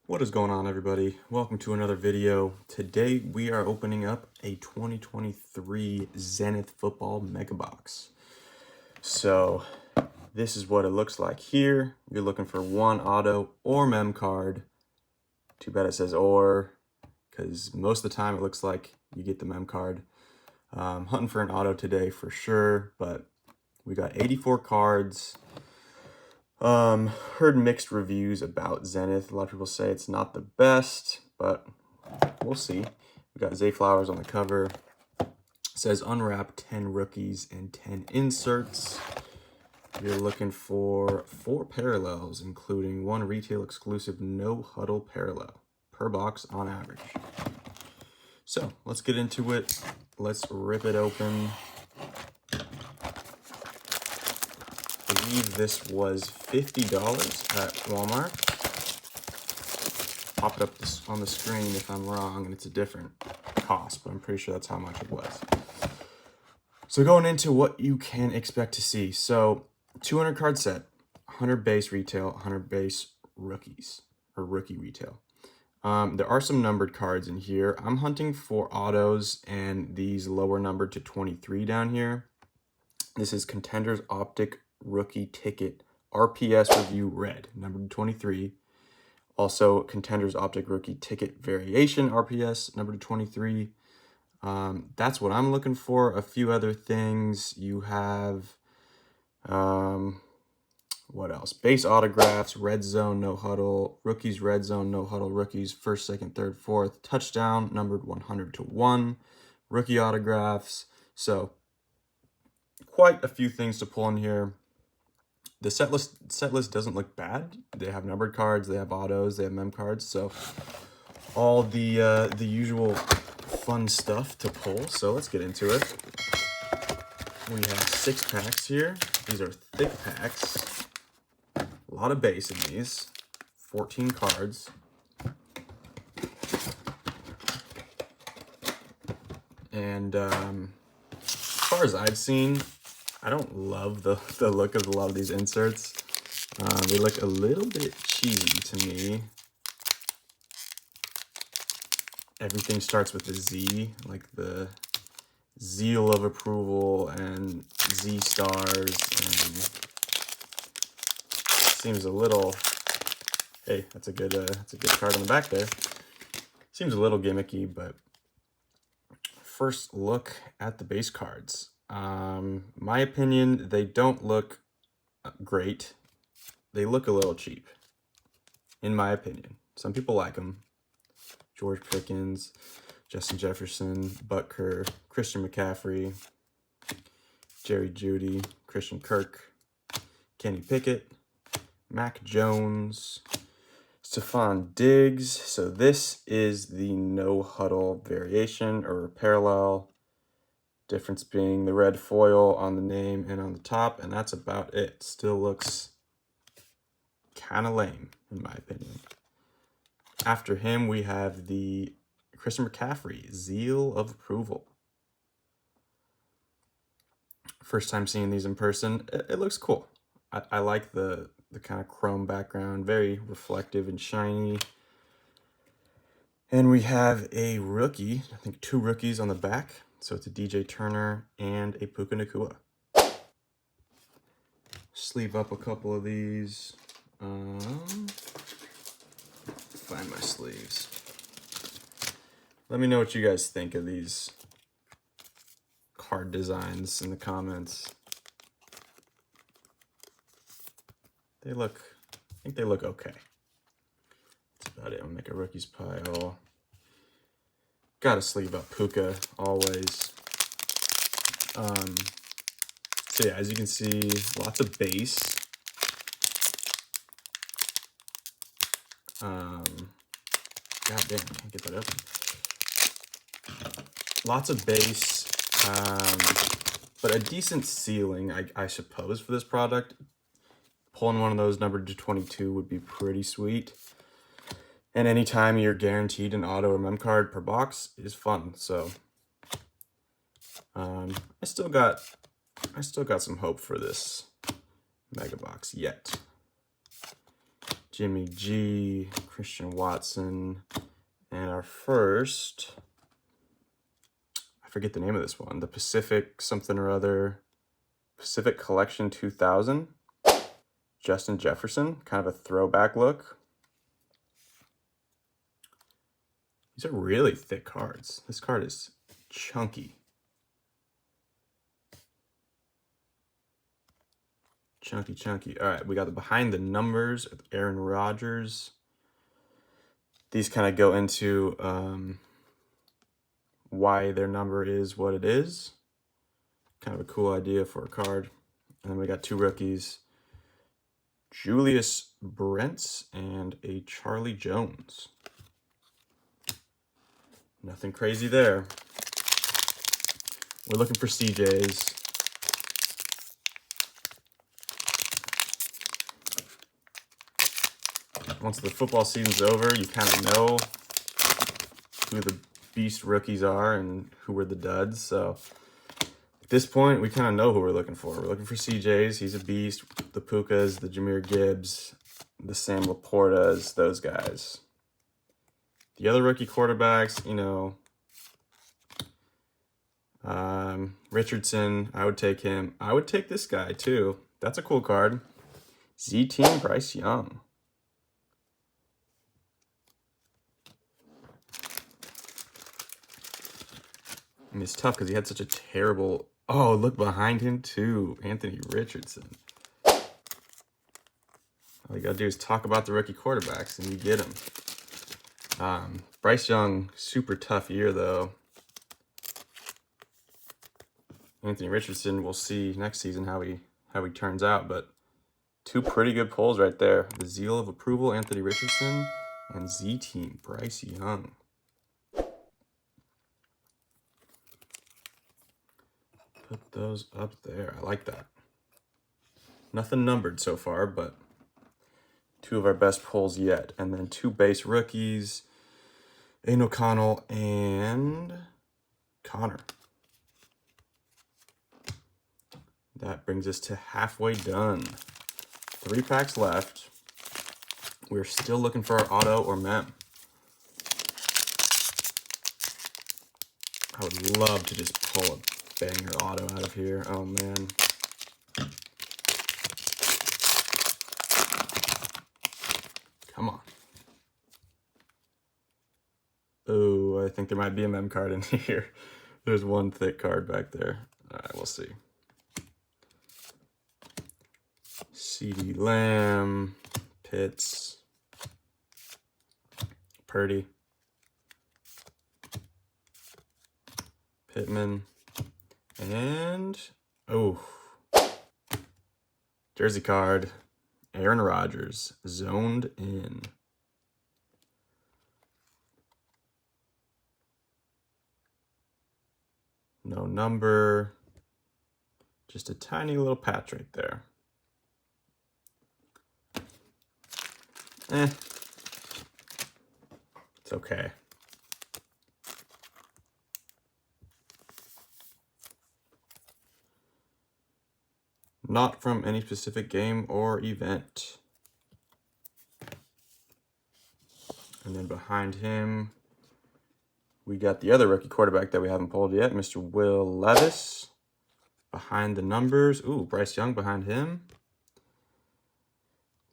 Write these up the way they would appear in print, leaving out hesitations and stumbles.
What is going on, everybody? Welcome to another video. Today we are opening up a 2023 Zenith football mega box. So this is what it looks like here. You're looking for one auto or mem card. Too bad it says or, because most of the time it looks like you get the mem card. Hunting for an auto today for sure, but we got 84 cards. Heard mixed reviews about Zenith. A lot of people say it's not the best, but we'll see. We got Zay Flowers on the cover. It says unwrap 10 rookies and 10 inserts. You're looking for 4 parallels, including 1 retail exclusive no huddle parallel per box on average. So let's get into it. Let's rip it open. I believe this was $50 at Walmart. Pop it up on the screen if I'm wrong and it's a different cost, but I'm pretty sure that's how much it was. So going into what you can expect to see. So 200 card set, 100 base retail, 100 base rookies or rookie retail. There are some numbered cards in here. I'm hunting for autos and these lower numbered to 23 down here. This is Contenders Optic Rookie Ticket RPS Review Red, numbered 23. Also, Contenders Optic Rookie Ticket Variation RPS, numbered 23. That's what I'm looking for. A few other things. You have, what else? Base autographs, red zone, no huddle, rookies, red zone, no huddle, rookies, first, second, third, fourth, touchdown, numbered 100 to 1, rookie autographs. So, quite a few things to pull in here. The set list doesn't look bad. They have numbered cards, they have autos, they have mem cards, so all the usual fun stuff to pull. So let's get into it. We have 6 packs here. These are thick packs. A lot of base in these. 14 cards. And as far as I've seen, I don't love the look of a lot of these inserts. They look a little bit cheesy to me. Everything starts with a Z, like the Zeal of Approval and Z stars, and seems a little. Hey, that's a good card on the back there. Seems a little gimmicky, but first look at the base cards. My opinion, they don't look great. They look a little cheap, in my opinion. Some people like them. George Pickens, Justin Jefferson, Butker, Christian McCaffrey, Jerry Jeudy, Christian Kirk, Kenny Pickett, Mac Jones, Stephon Diggs. So this is the no huddle variation or parallel. Difference being the red foil on the name and on the top, and that's about it. Still looks kind of lame, in my opinion. After him, we have the Christian McCaffrey, Zeal of Approval. First time seeing these in person, it looks cool. I like the kind of chrome background, very reflective and shiny. And we have a rookie, I think 2 rookies on the back. So it's a DJ Turner and a Puka Nacua. Sleeve up a couple of these. Find my sleeves. Let me know what you guys think of these card designs in the comments. I think they look okay. That's about it. I'm gonna make a rookies pile. Gotta sleeve up Puka always. So yeah, as you can see, lots of base. God damn, I can't get that open. Lots of base, but a decent ceiling, I suppose, for this product. Pulling one of those numbered to 22 would be pretty sweet. And anytime you're guaranteed an auto or mem card per box is fun. So I still got some hope for this mega box yet. Jimmy G, Christian Watson, and our first, I forget the name of this one, the Pacific something or other, Pacific Collection 2000, Justin Jefferson, kind of a throwback look. These are really thick cards. This card is chunky. Chunky. All right, we got the behind the numbers of Aaron Rodgers. These kind of go into why their number is what it is. Kind of a cool idea for a card. And then we got 2 rookies, Julius Brents and a Charlie Jones. Nothing crazy there. We're looking for CJs. Once the football season's over, you kind of know who the beast rookies are and who were the duds. So at this point, we kind of know who we're looking for. We're looking for CJs. He's a beast. The Pukas, the Jahmyr Gibbs, the Sam Laportas, those guys. The other rookie quarterbacks, you know, Richardson, I would take him. I would take this guy too. That's a cool card. Z-Team Bryce Young. And it's tough because he had such a terrible... Oh, look behind him too. Anthony Richardson. All you got to do is talk about the rookie quarterbacks and you get him. Bryce Young, super tough year though. Anthony Richardson, we'll see next season how he turns out. But 2 pretty good pulls right there. The Zeal of Approval, Anthony Richardson, and Z-Team, Bryce Young. Put those up there. I like that. Nothing numbered so far, but 2 of our best pulls yet. And then 2 base rookies, Aiden O'Connell and Connor. That brings us to halfway done. 3 packs left. We're still looking for our auto or mem. I would love to just pull a banger auto out of here. Oh man. Come on. Oh, I think there might be a mem card in here. There's 1 thick card back there. All right, we'll see. CeeDee Lamb, Pitts, Purdy, Pittman, and jersey card, Aaron Rodgers, zoned in. No number, just a tiny little patch right there. It's okay. Not from any specific game or event. And then behind him, we got the other rookie quarterback that we haven't pulled yet, Mr. Will Levis. Behind the numbers, Bryce Young behind him.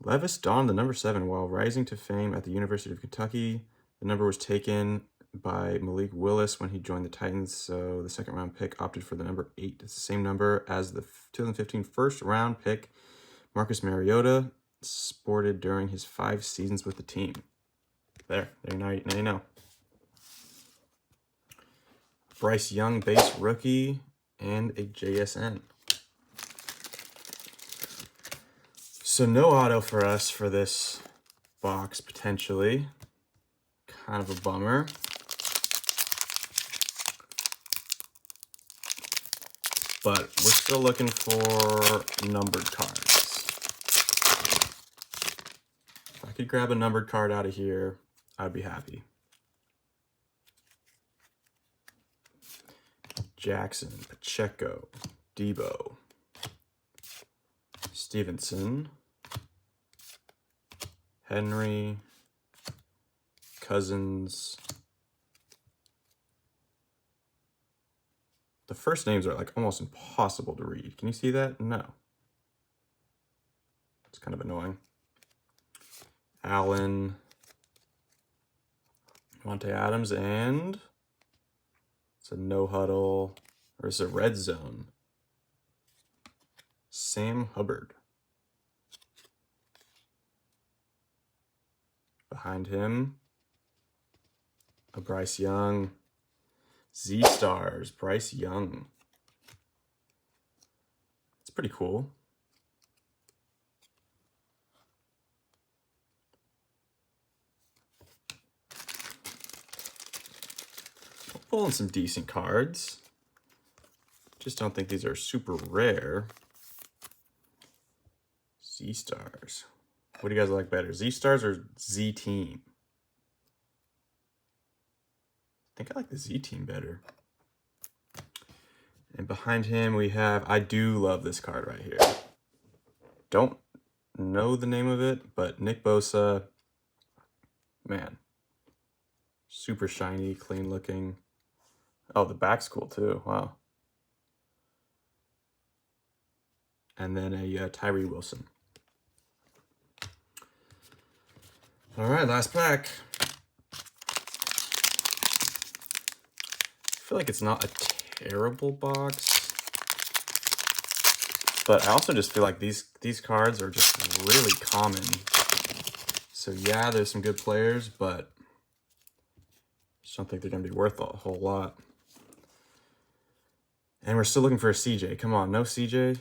Levis donned the number 7 while rising to fame at the University of Kentucky. The number was taken by Malik Willis when he joined the Titans, so the 2nd round pick opted for the number 8. It's the same number as the 2015 1st round pick Marcus Mariota sported during his 5 seasons with the team. There now you know. Bryce Young, base rookie, and a JSN. So no auto for us for this box, potentially. Kind of a bummer. But we're still looking for numbered cards. If I could grab a numbered card out of here, I'd be happy. Jackson, Pacheco, Debo, Stevenson, Henry, Cousins. The first names are like almost impossible to read. Can you see that? No. It's kind of annoying. Allen, Monte Adams, and it's a no huddle, or it's a red zone. Sam Hubbard. Behind him, a Bryce Young. Z-Stars, Bryce Young. It's pretty cool. Pulling some decent cards. Just don't think these are super rare. Z-Stars. What do you guys like better, Z-Stars or Z-Team? I think I like the Z-Team better. And behind him we have, I do love this card right here. Don't know the name of it, but Nick Bosa, man. Super shiny, clean looking. Oh, the back's cool too, wow. And then a Tyree Wilson. All right, last pack. I feel like it's not a terrible box, but I also just feel like these cards are just really common. So yeah, there's some good players, but I just don't think they're gonna be worth a whole lot. And we're still looking for a CJ. Come on, no CJ.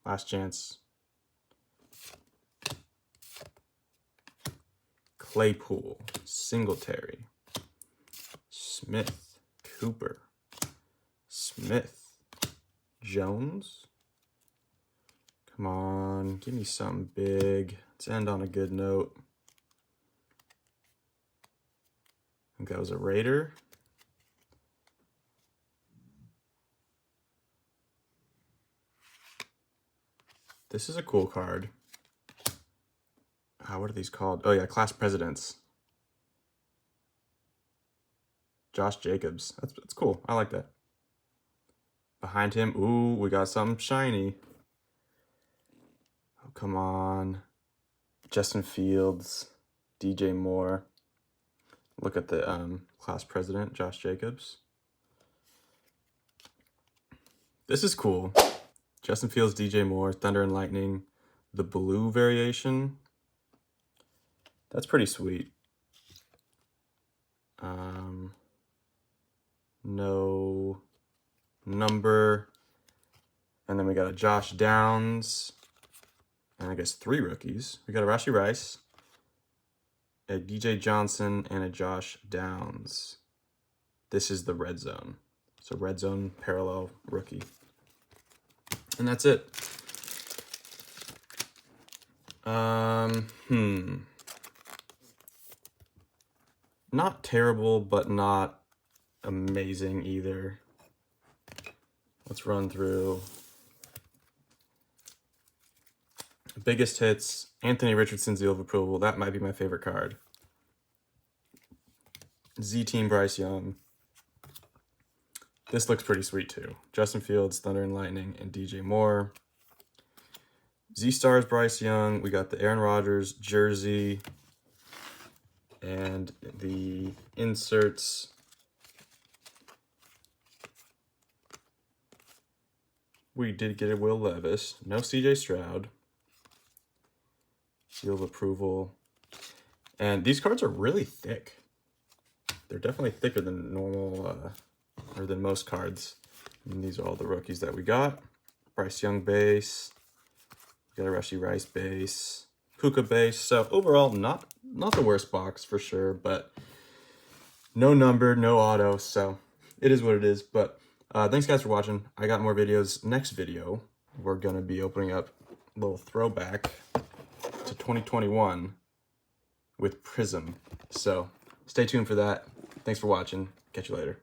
Last chance. Claypool, Singletary, Smith, Cooper, Smith, Jones. Come on, give me something big. Let's end on a good note. I think that was a Raider. This is a cool card. What are these called? Oh yeah, Class Presidents. Josh Jacobs. That's cool. I like that. Behind him, ooh, we got something shiny. Oh, come on. Justin Fields, DJ Moore. Look at the Class President, Josh Jacobs. This is cool. Justin Fields, DJ Moore, Thunder and Lightning, the blue variation. That's pretty sweet. No number. And then we got a Josh Downs. And I guess 3 rookies. We got a Rashee Rice, a DJ Johnson, and a Josh Downs. This is the red zone. So red zone parallel rookie. And that's it. Not terrible, but not amazing either. Let's run through. Biggest hits, Anthony Richardson, Seal of Approval. That might be my favorite card. Z-Team, Bryce Young. This looks pretty sweet too. Justin Fields, Thunder and Lightning, and DJ Moore. Z-Stars, Bryce Young. We got the Aaron Rodgers jersey. And the inserts. We did get a Will Levis. No CJ Stroud. Seal of Approval. And these cards are really thick. They're definitely thicker than normal, or than most cards. And these are all the rookies that we got. Bryce Young base. We got a Rashee Rice base. Puka base. So overall, not the worst box for sure, but no number, no auto. So it is what it is. But thanks guys for watching. I got more videos. Next video, we're going to be opening up a little throwback to 2021 with Prism. So stay tuned for that. Thanks for watching. Catch you later.